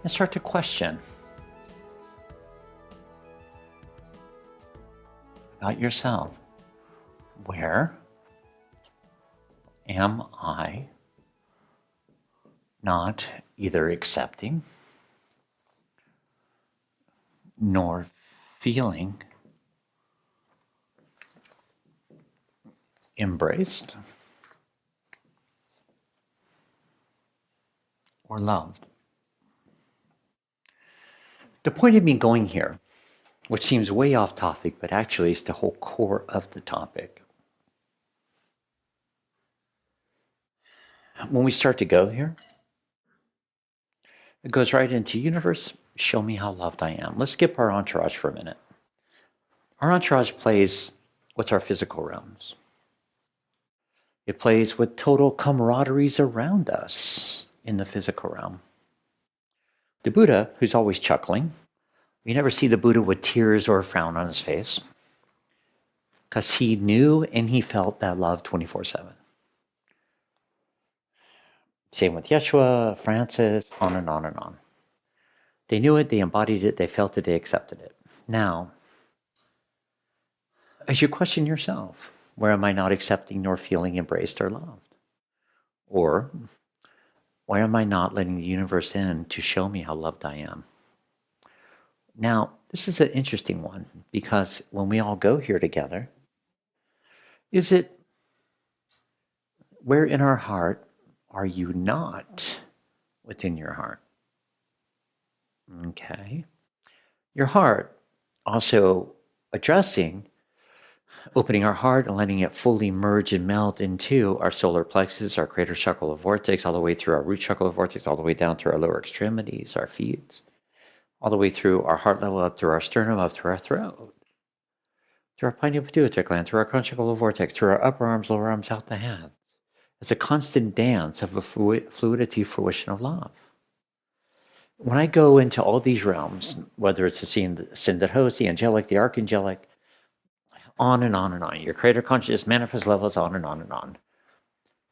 and start to question about yourself. Where am I not either accepting nor feeling embraced or loved? The point of me going here, which seems way off topic, but actually is the whole core of the topic. When we start to go here, it goes right into universe, show me how loved I am. Let's skip our entourage for a minute. Our entourage plays with our physical realms. It plays with total camaraderies around us in the physical realm. The Buddha, who's always chuckling, you never see the Buddha with tears or a frown on his face, because he knew and he felt that love 24/7. Same with Yeshua, Francis, on and on and on. They knew it, they embodied it, they felt it, they accepted it. Now, as you question yourself, where am I not accepting nor feeling embraced or loved? Or, why am I not letting the universe in to show me how loved I am? Now, this is an interesting one, because when we all go here together, is it where in our heart are you not within your heart? Okay. Your heart also addressing opening our heart and letting it fully merge and melt into our solar plexus, our greater chakra vortex, all the way through our root chakra vortex, all the way down through our lower extremities, our feet, all the way through our heart level, up through our sternum, up through our throat, through our pineal pituitary gland, through our crown chakra vortex, through our upper arms, lower arms, out the hands. It's a constant dance of a fluidity fruition of love. When I go into all these realms, whether it's the Sindhos, the angelic, the archangelic, on and on and on, your creator consciousness manifest levels, on and on and on,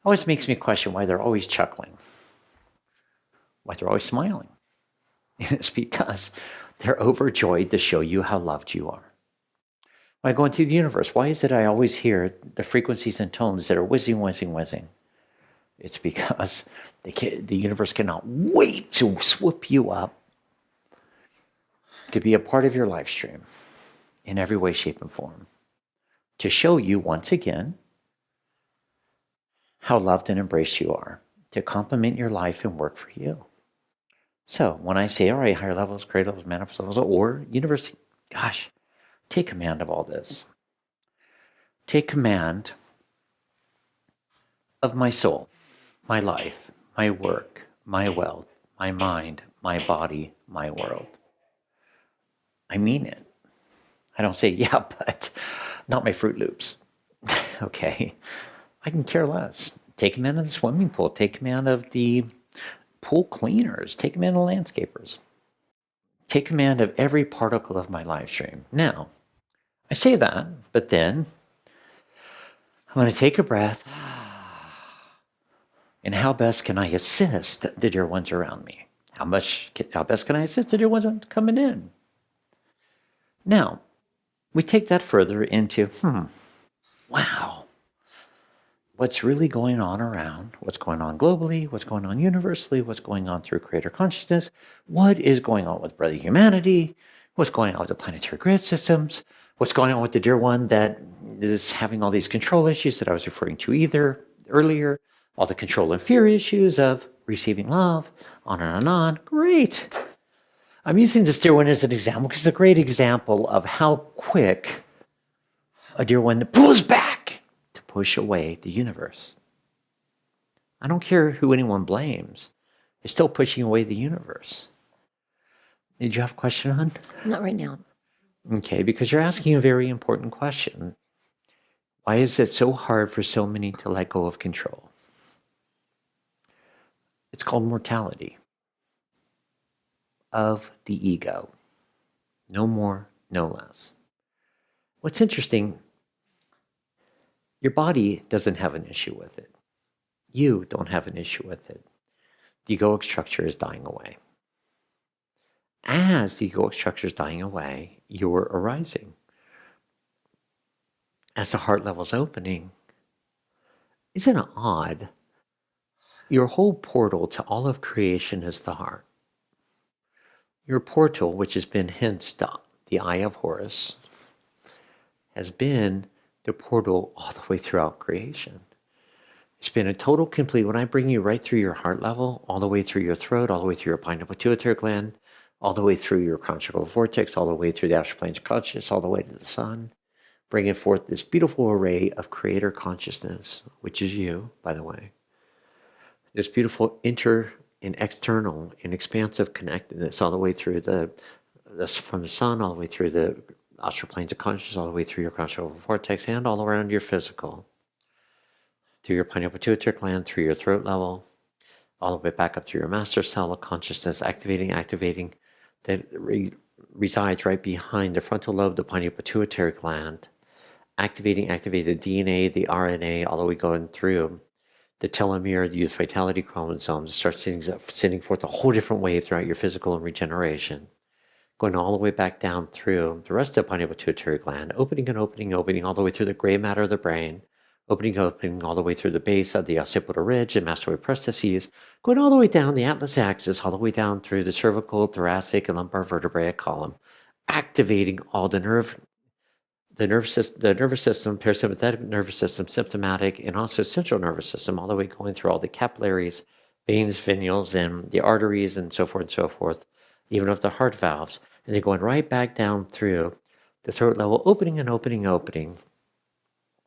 always makes me question why they're always chuckling, why they're always smiling. And it's because they're overjoyed to show you how loved you are. When I go into the universe, why is it I always hear the frequencies and tones that are whizzing, whizzing, whizzing? It's because the universe cannot wait to swoop you up to be a part of your live stream in every way, shape, and form, to show you once again how loved and embraced you are, to complement your life and work for you. So when I say, all right, higher levels, greater levels, manifest levels, or universe, gosh, take command of all this. Take command of my soul, my life, my work, my wealth, my mind, my body, my world. I mean it. I don't say, yeah, but not my Fruit Loops. Okay. I can care less. Take command of the swimming pool. Take command of the pool cleaners. Take command of the landscapers. Take command of every particle of my live stream. Now, I say that, but then I'm going to take a breath. And how best can I assist the dear ones around me? How best can I assist the dear ones coming in? Now, we take that further into, wow, what's really going on around, what's going on globally, what's going on universally, what's going on through creator consciousness, what is going on with brother humanity, what's going on with the planetary grid systems, what's going on with the dear one that is having all these control issues that I was referring to either earlier, all the control and fear issues of receiving love, on and on. Great. I'm using this dear one as an example because it's a great example of how quick a dear one pulls back to push away the universe. I don't care who anyone blames. It's still pushing away the universe. Did you have a question, hon? Not right now. Okay, because you're asking a very important question. Why is it so hard for so many to let go of control? It's called mortality of the ego. No more, no less. What's interesting, your body doesn't have an issue with it. You don't have an issue with it. The egoic structure is dying away. as the egoic structure is dying away, you're arising. As the heart level's opening, isn't it odd? Your whole portal to all of creation is the heart. Your portal, which has been hence the Eye of Horus, has been the portal all the way throughout creation. It's been a total complete, when I bring you right through your heart level, all the way through your throat, all the way through your pineal pituitary gland, all the way through your conscious vortex, all the way through the astral planes of consciousness, all the way to the sun, bringing forth this beautiful array of creator consciousness, which is you, by the way. This beautiful inter and external and expansive connectedness all the way through from the sun, all the way through the astral planes of consciousness, all the way through your conscious vortex, and all around your physical. Through your pineal pituitary gland, through your throat level, all the way back up through your master cell of consciousness, activating, that resides right behind the frontal lobe, the pineal pituitary gland, activating the DNA, the RNA, all the way going through the telomere, the youth vitality chromosomes, start sending forth a whole different wave throughout your physical and regeneration, going all the way back down through the rest of the pineal pituitary gland, opening, all the way through the gray matter of the brain, opening all the way through the base of the occipital ridge and mastoid processes, going all the way down the atlas axis, all the way down through the cervical, thoracic, and lumbar vertebrae column, activating all the nervous system, parasympathetic nervous system, symptomatic, and also central nervous system, all the way going through all the capillaries, veins, venules, and the arteries, and so forth, even of the heart valves. And then going right back down through the throat level, opening,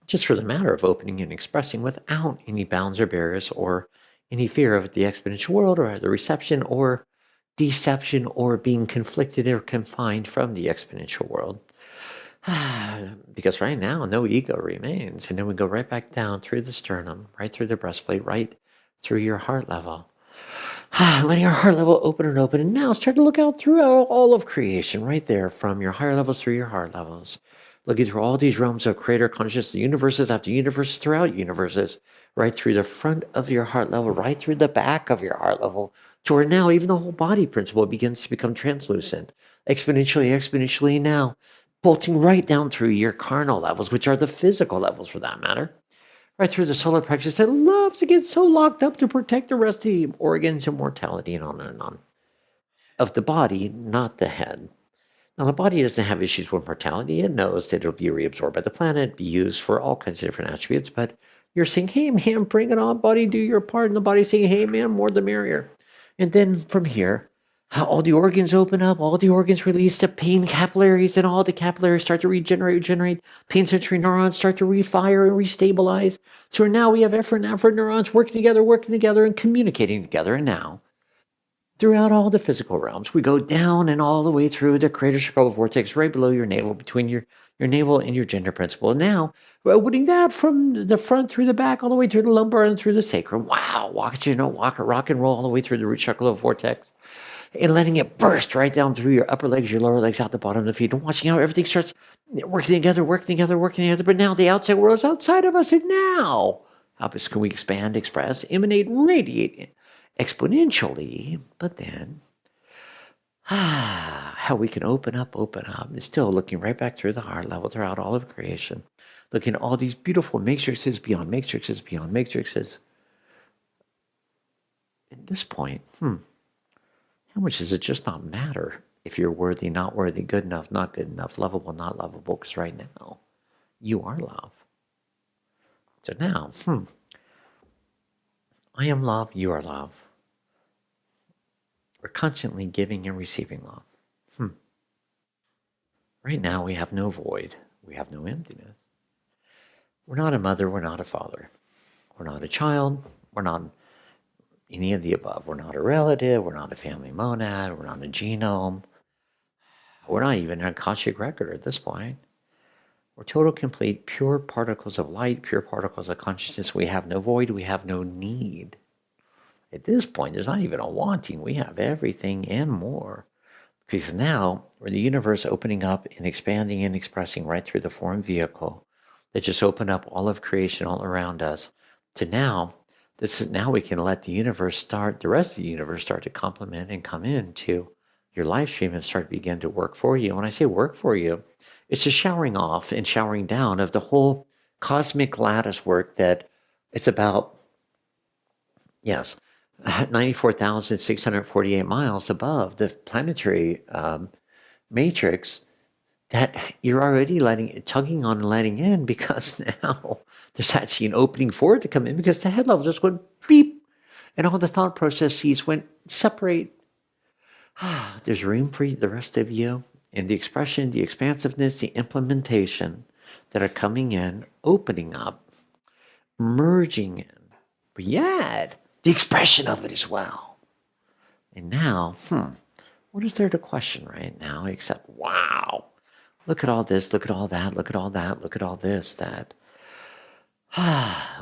just for the matter of opening and expressing without any bounds or barriers or any fear of the exponential world or the reception or deception or being conflicted or confined from the exponential world. Because right now, no ego remains. And then we go right back down through the sternum, right through the breastplate, right through your heart level. Letting your heart level open. And now start to look out through all of creation, right there, from your higher levels through your heart levels. Looking through all these realms of creator consciousness, universes after universes throughout universes, right through the front of your heart level, right through the back of your heart level, to where now even the whole body principle begins to become translucent, exponentially now, bolting right down through your carnal levels, which are the physical levels for that matter, right through the solar plexus that loves to get so locked up to protect the rest of the organs and mortality and on. Of the body, not the head. Now, the body doesn't have issues with mortality. It knows that it'll be reabsorbed by the planet, be used for all kinds of different attributes, but you're saying, hey, man, bring it on, body, do your part. And the body's saying, hey, man, more the merrier. And then from here, all the organs open up, all the organs release the pain capillaries, and all the capillaries start to regenerate. Pain sensory neurons start to refire and restabilize. So now we have efferent neurons working together and communicating together. And now, throughout all the physical realms, we go down and all the way through the creator circle vortex, right below your navel, between your navel and your gender principle. And now, we're opening that from the front through the back, all the way through the lumbar and through the sacrum. Wow, rock and roll all the way through the root chakra vortex, and letting it burst right down through your upper legs, your lower legs, out the bottom of the feet, and watching how everything starts working together. But now the outside world is outside of us, and now how can we expand, express, emanate, radiate exponentially? But then, how we can open up, and still looking right back through the heart level throughout all of creation, looking at all these beautiful matrices beyond matrices. At this point, how much does it just not matter if you're worthy, not worthy, good enough, not good enough, lovable, not lovable? Because right now, you are love. So now, I am love, you are love. We're constantly giving and receiving love. Right now, we have no void. We have no emptiness. We're not a mother. We're not a father. We're not a child. We're not any of the above. We're not a relative. We're not a family monad. We're not a genome. We're not even an Akashic record at this point. We're total, complete, pure particles of light, pure particles of consciousness. We have no void. We have no need. At this point, there's not even a wanting. We have everything and more. Because now, we're the universe opening up and expanding and expressing right through the form vehicle that just opened up all of creation all around us. To now, now we can let the rest of the universe start to complement and come into your live stream has started to begin to work for you. When I say work for you, it's a showering off and showering down of the whole cosmic lattice work that it's about, yes, 94,648 miles above the planetary matrix that you're already tugging on and letting in, because now there's actually an opening for it to come in, because the head level just went beep and all the thought processes went separate. There's room for the rest of you, and the expression, the expansiveness, the implementation that are coming in, opening up, merging in, but yet the expression of it as well. And now, what is there to question right now except, wow, look at all this, look at all that, look at all that, look at all this, that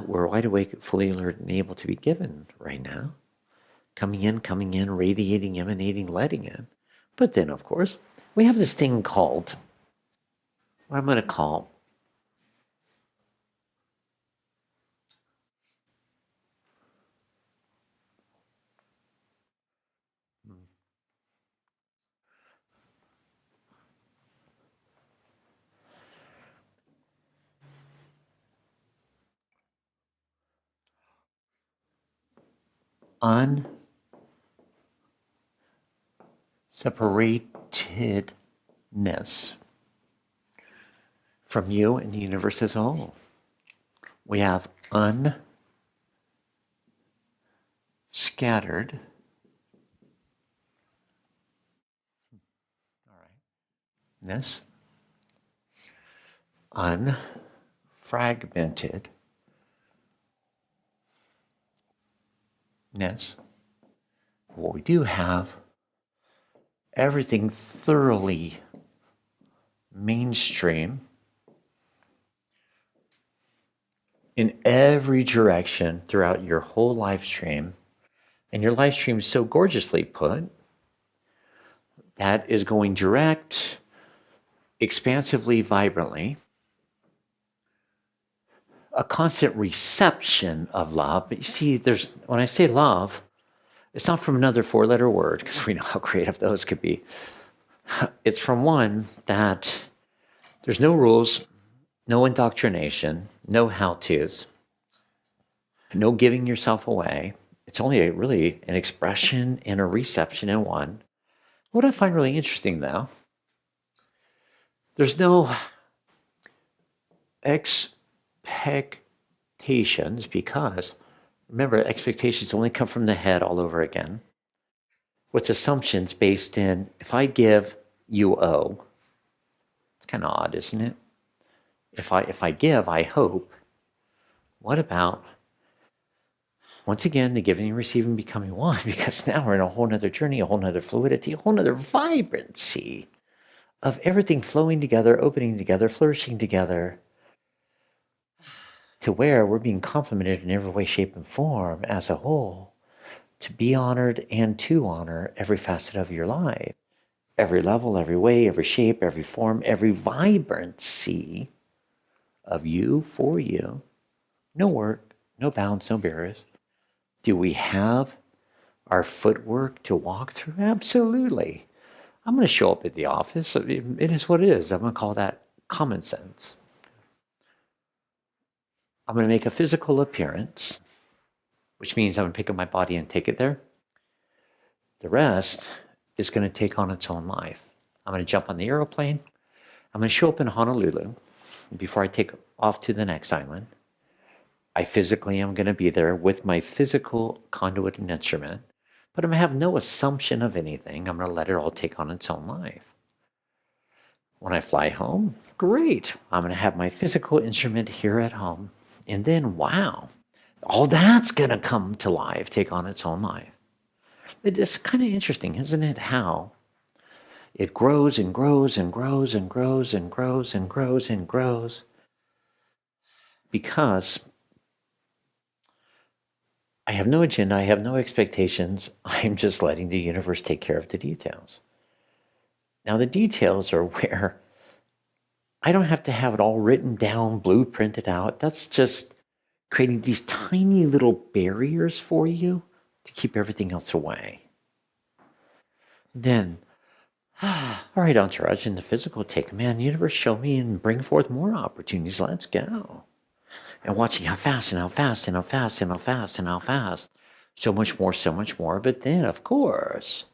we're wide awake, fully alert, and able to be given right now. Coming in, radiating, emanating, letting in. But then, of course, we have this thing called, what I'm going to call, unseparatedness from you and the universe as a whole. We have unscattered, ness, unfragmentedness. What we do have, everything thoroughly mainstream in every direction throughout your whole live stream. And your live stream is so gorgeously put that is going direct, expansively, vibrantly, a constant reception of love. But you see, when I say love, it's not from another four-letter word, because we know how creative those could be. It's from one that there's no rules, no indoctrination, no how-tos, no giving yourself away. It's only really an expression and a reception in one. What I find really interesting, though, there's no expectations, because remember, expectations only come from the head all over again. With assumptions based in, if I give, you owe. It's kind of odd, isn't it? If I give, I hope. What about, once again, the giving and receiving becoming one? Because now we're in a whole nother journey, a whole nother fluidity, a whole nother vibrancy of everything flowing together, opening together, flourishing together, to where we're being complimented in every way, shape, and form as a whole, to be honored and to honor every facet of your life, every level, every way, every shape, every form, every vibrancy of you for you. No work, no bounds, no barriers. Do we have our footwork to walk through? Absolutely. I'm going to show up at the office. It is what it is. I'm going to call that common sense. I'm going to make a physical appearance, which means I'm going to pick up my body and take it there. The rest is going to take on its own life. I'm going to jump on the airplane. I'm going to show up in Honolulu before I take off to the next island. I physically am going to be there with my physical conduit and instrument, but I'm going to have no assumption of anything. I'm going to let it all take on its own life. When I fly home, great. I'm going to have my physical instrument here at home. And then, wow, all that's going to come to life, take on its own life. It's kind of interesting, isn't it, how it grows and grows and grows and grows and grows and grows and grows, because I have no agenda, I have no expectations. I'm just letting the universe take care of the details. Now, the details are where I don't have to have it all written down, blueprinted out. That's just creating these tiny little barriers for you to keep everything else away. Then All right, entourage in the physical, take command, universe, show me and bring forth more opportunities. Let's go. And watching how fast and how fast and how fast and how fast and how fast. So much more, so much more. But then, of course,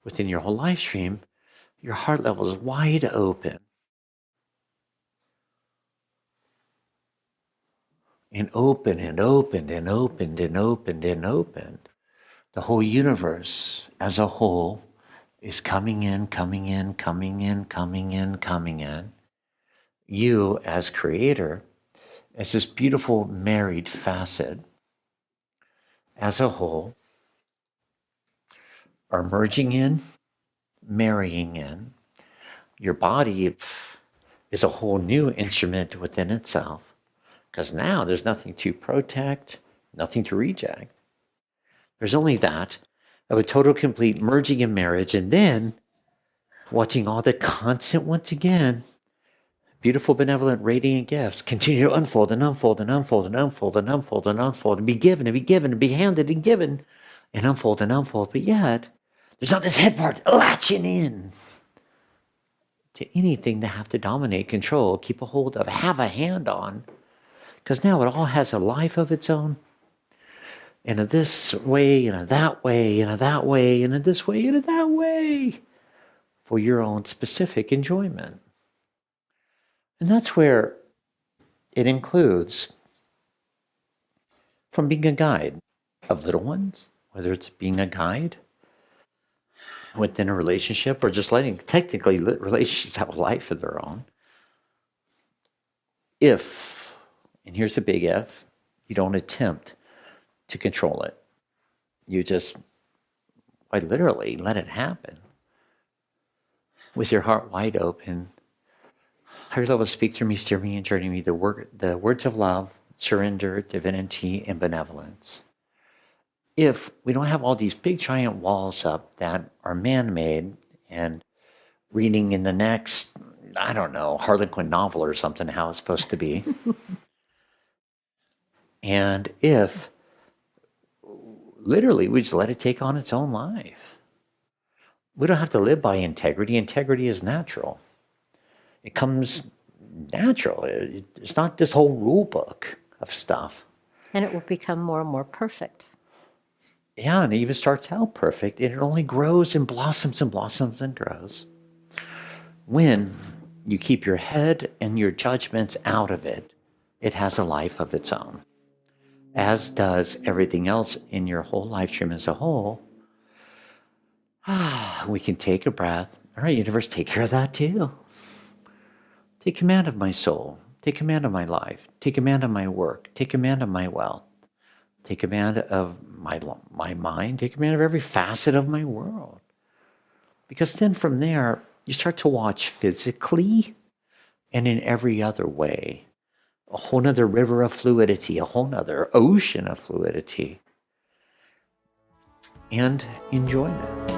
within your whole live stream, your heart level is wide open. And open and opened and opened and opened and opened. The whole universe as a whole is coming in, coming in, coming in, coming in, coming in. You as creator, as this beautiful married facet, as a whole, are merging in, marrying in. Your body is a whole new instrument within itself, because now there's nothing to protect, nothing to reject. There's only that of a total, complete merging in marriage, and then watching all the constant, once again, beautiful, benevolent, radiant gifts continue to unfold and unfold and unfold and unfold and unfold and unfold and be given and be given and be handed and given and unfold and unfold. But yet, there's not this head part latching in to anything to have to dominate, control, keep a hold of, have a hand on. Because now it all has a life of its own. And in this way, and in that way, and in that way, and in this way, and in that way, for your own specific enjoyment. And that's where it includes from being a guide of little ones, whether it's being a guide within a relationship or just letting technically relationships have a life of their own. If, and here's a big if, you don't attempt to control it. You just quite literally let it happen. With your heart wide open, higher level, speak through me, steer me, and journey me, the words of love, surrender, divinity, and benevolence. If we don't have all these big giant walls up that are man-made and reading in the next, I don't know, Harlequin novel or something, how it's supposed to be. And if literally we just let it take on its own life. We don't have to live by integrity. Integrity is natural. It comes natural. It's not this whole rule book of stuff. And it will become more and more perfect. Yeah, and it even starts out perfect, and it only grows and blossoms and blossoms and grows when you keep your head and your judgments out of it. It has a life of its own, as does everything else in your whole life stream as a whole. We can take a breath. All right, universe, take care of that too. Take command of my soul. Take command of my life. Take command of my work. Take command of my wealth. Take command of my mind. Take command of every facet of my world. Because then from there, you start to watch physically and in every other way. A whole nother river of fluidity, a whole nother ocean of fluidity and enjoyment.